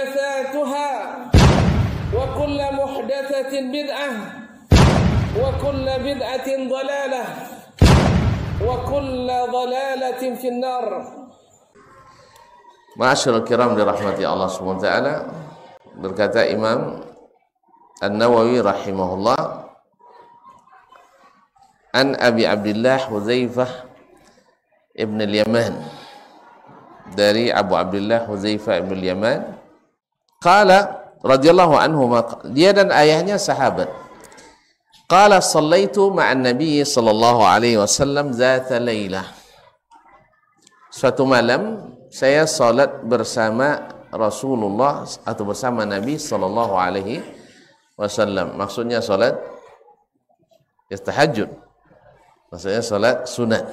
محدثاتها وكل محدثة بدعة وكل بدعة ضلالة وكل ضلالة في النار. Ma'asyiral kiram dirahmati Allah SWT. Berkata Imam An-Nawawi rahimahullah, an Abi Abdullah Hudzaifah ibn al-Yaman, dari Abu Abdullah Hudzaifah ibn al-Yaman, qala radhiyallahu anhu, dia dan ayahnya sahabat, qala sallaitu ma'an nabiy sallallahu alaihi wasallam zata lailah, suatu malam saya salat bersama Rasulullah atau bersama Nabi sallallahu alaihi wasallam. Maksudnya salat tahajud, maksudnya salat sunat.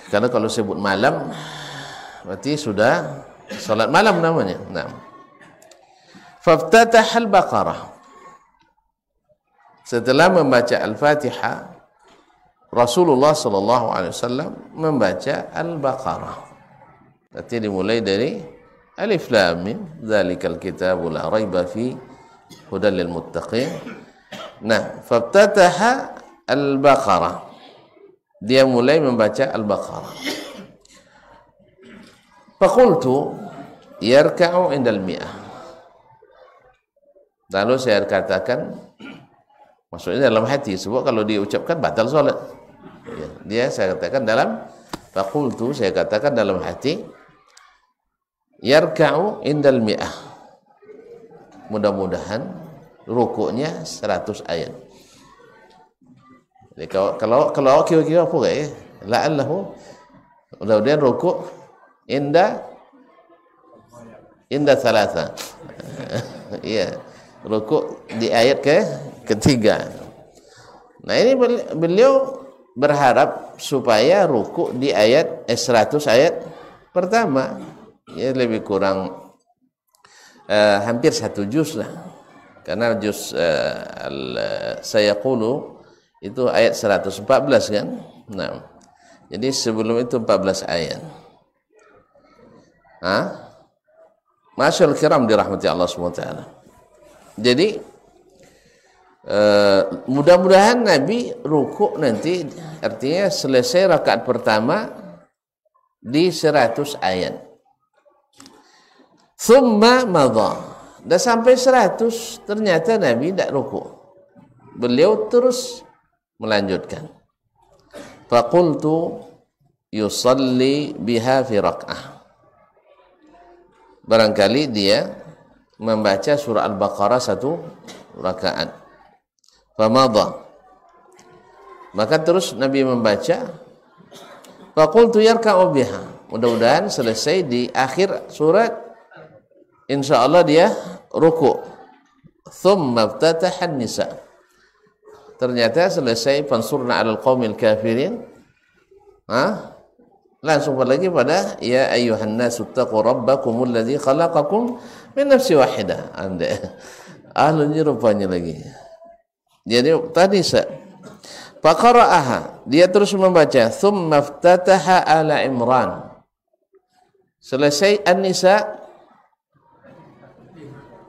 Karena kalau sebut malam berarti sudah salat malam namanya. Nah, faftataha al-Baqarah, setelah membaca Al-Fatihah Rasulullah sallallahu alaihi wasallam membaca Al-Baqarah. Berarti dimulai dari Alif Lam Mim, dzalikal kitabu la raiba fi hudal lil muttaqin. Nah, faftataha Al-Baqarah, dia mulai membaca Al-Baqarah. Faqultu yarka'u indal mi'ah, lalu saya katakan, maksudnya dalam hati, sebab kalau diucapkan batal salat. Ya, dia saya katakan dalam faqultu, saya katakan dalam hati, yarka'u indal mi'ah, mudah-mudahan rukuknya 100 ayat. Jadi kalau kira-kira apa ya? La'allahu, mudah-mudahan rukuk inda thalatha. Iya, rukuk di ayat ketiga. Nah, ini beliau berharap supaya rukuk di ayat 100 ayat pertama, ya lebih kurang hampir 1 juz lah, karena juz sayaqulu itu ayat 114 kan. Nah, jadi sebelum itu 14 ayat. Masyaallah kiram dirahmati Allah SWT. Jadi mudah-mudahan Nabi rukuk nanti, artinya selesai rakaat pertama di 100 ayat. Thumma madha, dah sampai 100 ternyata Nabi tidak rukuk, beliau terus melanjutkan. Faqultu yusalli biha fi rak'ah, barangkali dia membaca surah Al-Baqarah 1 rakaat. Famadha, maka terus Nabi membaca. Faqultu yarka'u biha, mudah-mudahan selesai di akhir surat, insyaallah dia rukuk. Thumma iftataha an-nisa, ternyata selesai fansurna 'alal qaumil kafirin. Langsung lagi pada ya ayyuhan nasu taqu rabbakumul ladzi khalaqakum min nafsin wahidah. Anda ahlunnya rupanya lagi. Jadi tadi faqara'aha, dia terus membaca. Tsumma iftataha ala Imran, selesai An-Nisa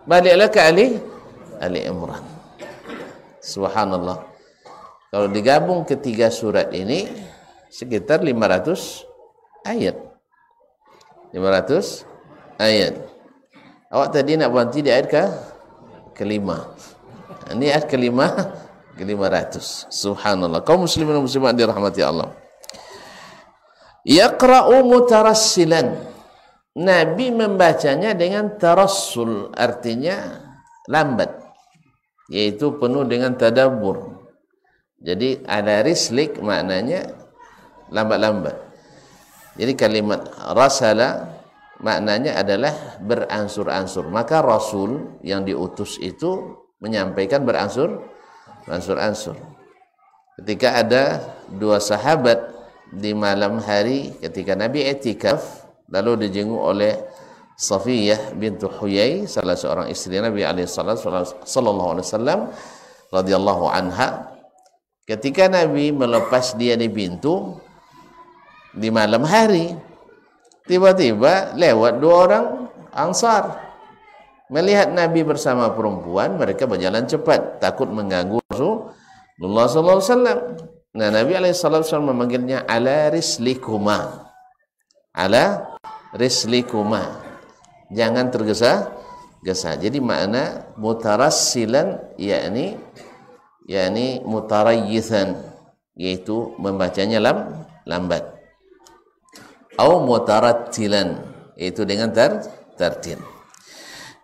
baliklah ke Ali Imran. Subhanallah, kalau digabung ketiga surat ini sekitar 500 ayat. 500 ayat. Awak tadi nak berhenti di ayat kelima. Ini ayat ke-500. Subhanallah. Kaum muslimin dan muslimat dirahmati Allah. Yaqra'u mutarassilan, Nabi membacanya dengan tarassul, artinya lambat, yaitu penuh dengan tadabbur. Jadi ada rislik, maknanya lambat-lambat. Jadi kalimat rasala maknanya adalah beransur-ansur. Maka Rasul yang diutus itu menyampaikan beransur-ansur. Ketika ada 2 sahabat di malam hari ketika Nabi i'tikaf, lalu dijenguk oleh Safiyah bintu Huyai, salah seorang istri Nabi sallallahu alaihi wasallam radhiyallahu anha. Ketika Nabi melepas dia di pintu di malam hari, tiba-tiba lewat 2 orang Ansar. Melihat Nabi bersama perempuan, mereka berjalan cepat, takut mengganggu Rasulullah sallallahu alaihi wasallam. Nah, Nabi alaihi wasallam memanggilnya ala rislikuma. Ala rislikuma. Jangan tergesa-gesa. Jadi makna mutarassilan yakni mutarayyisan, yaitu membacanya lambat. Au mutarattilan, yaitu dengan tartil.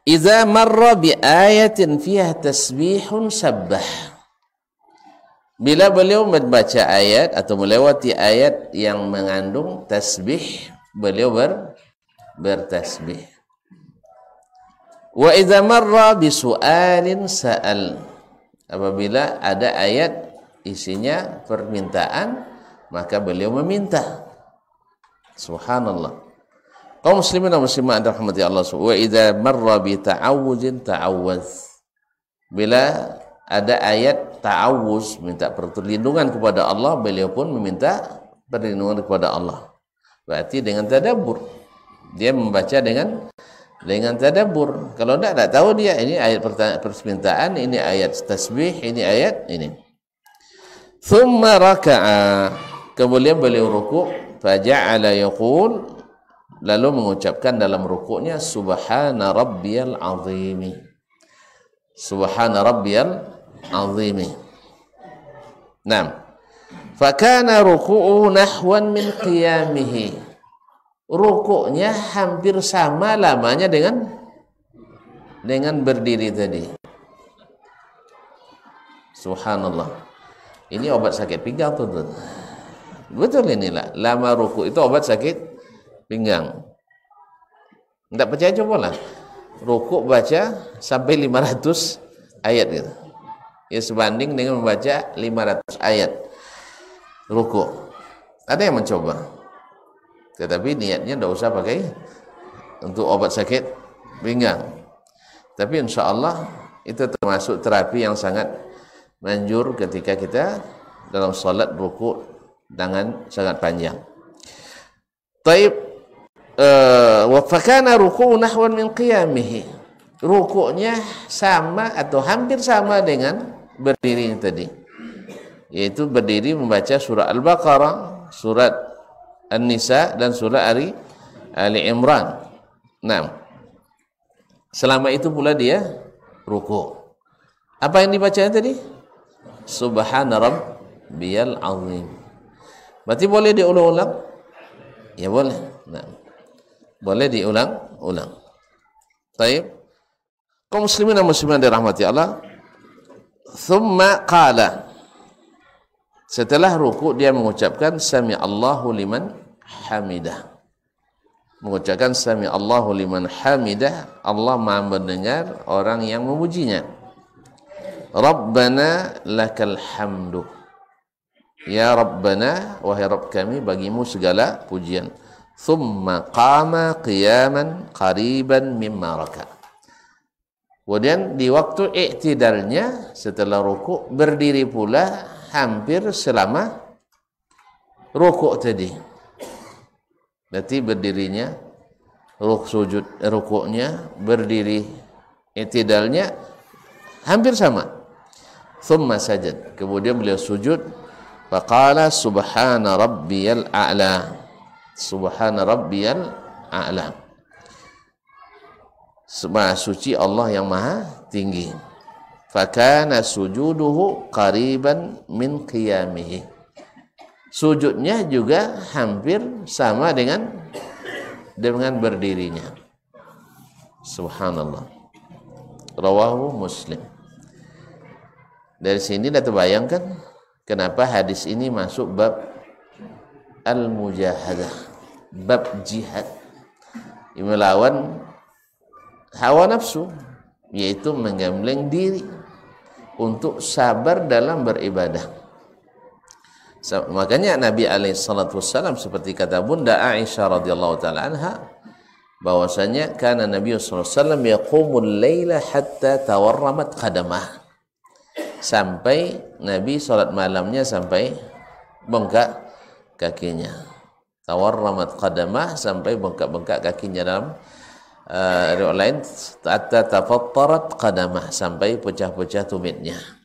Idza marra bi ayatin fiha tasbihun sabbah. Bila beliau membaca ayat atau melewati ayat yang mengandung tasbih, beliau bertasbih. Wa idza marra bi su'alin sa'al. Apabila ada ayat isinya permintaan, maka beliau meminta. Subhanallah. Kaum muslimin dan muslimat rahmati Allah. Wa idza marra bi ta'awuzin ta'awuz. Bila ada ayat ta'awuz, minta perlindungan kepada Allah, beliau pun meminta perlindungan kepada Allah. Berarti dengan tadabbur. Dia membaca dengan tadabbur. Kalau tidak tahu dia ini ayat permintaan, ini ayat tasbih, ini ayat ini. Thumma raka'a. Kemudian beliau rukuk, faja'ala yaqul, lalu mengucapkan dalam rukuknya subhana rabbiyal azimi. Subhana rabbiyal azimi. Naam. Fakana ruku'u nahwan min qiyamihi. Rukuknya hampir sama lamanya dengan berdiri tadi. Subhanallah. Ini obat sakit pinggang tuh. Betul inilah. Lama rukuk itu obat sakit pinggang. Tidak percaya, cobalah. Rukuk baca sampai 500 ayat gitu. Ya sebanding dengan membaca 500 ayat rukuk. Ada yang mencoba. Tetapi niatnya tidak usah pakai untuk obat sakit pinggang. Tapi insya Allah itu termasuk terapi yang sangat manjur ketika kita dalam salat rukuk dengan sangat panjang. Taib. Wa fakana ruku'u nahwan min qiyamihi. Rukuknya sama atau hampir sama dengan berdiri tadi. Yaitu berdiri membaca surah Al-Baqarah, surat An-Nisa dan surah Ali Imran. Nah, selama itu pula dia rukuk. Apa yang dibacanya tadi? Subhana rabbiyal azim. Berarti boleh diulang-ulang? Ya boleh. Nah, boleh diulang-ulang. Baik. Kaum muslimin dan muslimat dirahmati Allah. Thumma qala. Setelah rukuk dia mengucapkan sami Allahu liman hamidah. Mengucapkan sami Allahu liman hamidah, Allah Maha mendengar orang yang memujinya. Rabbana lakal hamdu. Ya Rabbana, wahai Rabb kami, bagimu segala pujian. Thumma qama qiyaman qariban mimma raka. Kemudian di waktu i'tidalnya setelah rukuk berdiri pula hampir selama rukuk tadi. Berarti berdirinya, rukuknya, berdiri i'tidalnya hampir sama. Thumma sajad. Kemudian beliau sujud. Faqala subhana rabbiyal a'la. Subhana rabbiyal a'la. Maha suci Allah yang maha tinggi. Fakana sujuduhu qariban min qiyamihi. Sujudnya juga hampir sama dengan berdirinya. Subhanallah. Rawahu Muslim. Dari sini dah terbayangkan kenapa hadis ini masuk bab al-mujahadah, bab jihad, melawan hawa nafsu, yaitu menggembleng diri untuk sabar dalam beribadah. Makanya Nabi SAW seperti kata Bunda Aisyah radhiyallahu taala anha, bahwasanya karena Nabi SAW yaqumul laila hatta tawarramat qadamah, sampai Nabi salat malamnya sampai bengkak kakinya. Tawarramat qadamah, sampai bengkak-bengkak kakinya riwayat lain hatta tafattarat qadamah, sampai pecah-pecah tumitnya.